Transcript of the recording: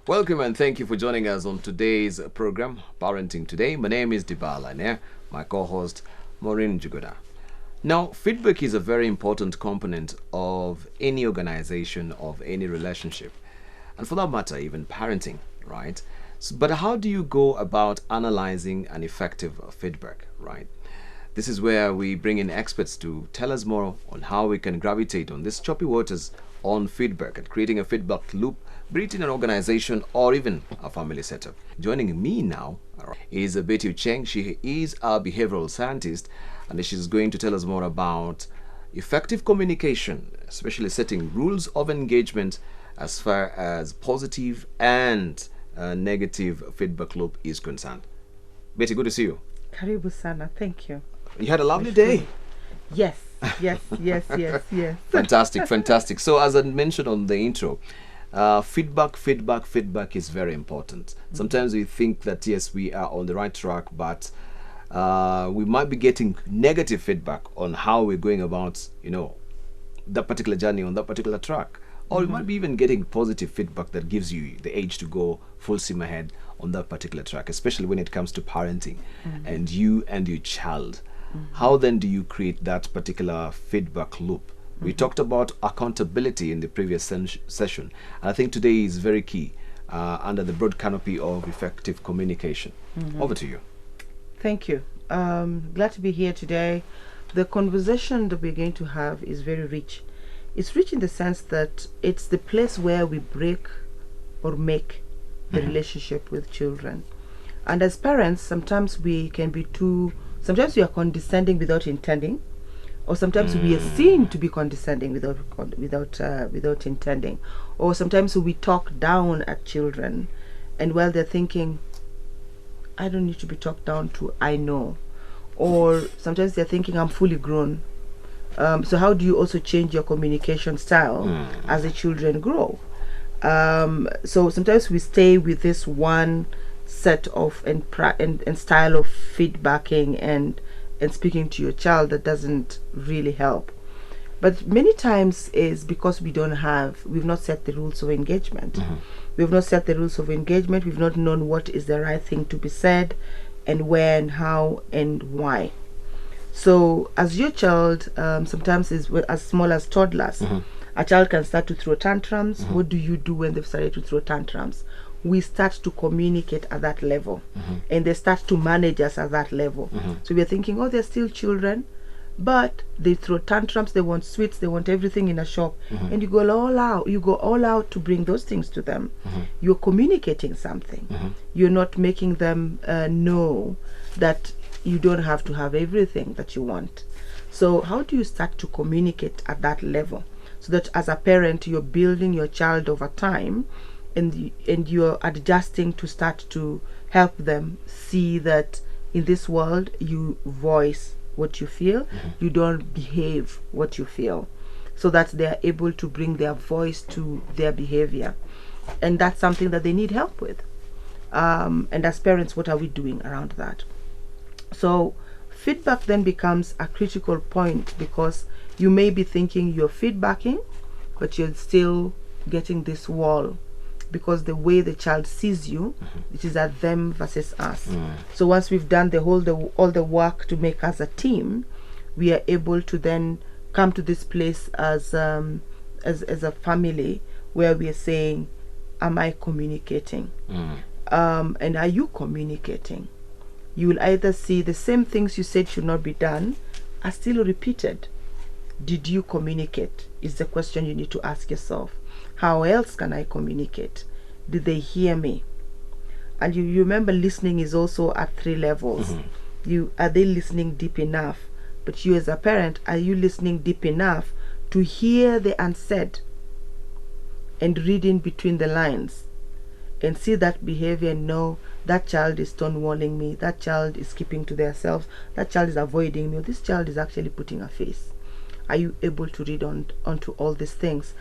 Welcome and thank you for joining us on today's program, Parenting Today. My name is Dibala and my co-host, Maureen Jugoda. Now, feedback is a very important component of any organization, of any relationship, and for that matter, even parenting, right? But how do you go about analyzing an effective feedback, right? This is where we bring in experts to tell us more on how we can gravitate on these choppy waters on feedback and creating a feedback loop, be it in an organization or even a family setup. Joining me now is Betty Cheng. She is a behavioral scientist and she's going to tell us more about effective communication, especially setting rules of engagement as far as positive and negative feedback loop is concerned. Betty, good to see you. Karibu sana, thank you. You had a lovely day. Yes. Fantastic. So as I mentioned on the intro, feedback is very important. Sometimes we think that yes, we are on the right track, but we might be getting negative feedback on how we're going about, that particular journey on that particular track. Or you might be even getting positive feedback that gives you the edge to go full steam ahead on that particular track, especially when it comes to parenting and you and your child. How then do you create that particular feedback loop? We talked about accountability in the previous session, and I think today is very key under the broad canopy of effective communication. Over to you. Thank you. Glad to be here today. The conversation that we're going to have is very rich. It's rich in the sense that it's the place where we break or make the relationship with children. And as parents, sometimes we can be sometimes we are condescending without intending, or sometimes we are seen to be condescending without intending, or sometimes we talk down at children, and while they're thinking, I don't need to be talked down to, I know. Or sometimes they're thinking, I'm fully grown. So how do you also change your communication style as the children grow? So sometimes we stay with this one set of and style of feedbacking and speaking to your child that doesn't really help. But many times is because we've not set the rules of engagement. We've not set the rules of engagement. We've not known what is the right thing to be said and when, how, and why. So as your child, sometimes is as small as toddlers, a child can start to throw tantrums. What do you do when they've started to throw tantrums? We start to communicate at that level, and they start to manage us at that level. So we're thinking, oh, they're still children, but they throw tantrums, they want sweets, they want everything in a shop, and you go all out to bring those things to them. You're communicating something. You're not making them know that you don't have to have everything that you want. So how do you start to communicate at that level so that as a parent you're building your child over time, and you're adjusting to start to help them see that in this world you voice what you feel, you don't behave what you feel, so that they're able to bring their voice to their behavior. And that's something that they need help with. And as parents, what are we doing around that? So feedback then becomes a critical point, because you may be thinking you're feedbacking, but you're still getting this wall, because the way the child sees you, it is at them versus us. So once we've done all the work to make us a team, we are able to then come to this place as a family where we are saying, am I communicating? And are you communicating? You will either see the same things you said should not be done are still repeated. Did you communicate? Is the question you need to ask yourself. How else can I communicate? Did they hear me? And you remember, listening is also at 3 levels. Are they listening deep enough? But you as a parent, are you listening deep enough to hear the unsaid and read in between the lines and see that behavior and know that child is stonewalling me, that child is keeping to themselves, that child is avoiding me, or this child is actually putting a face? Are you able to read onto all these things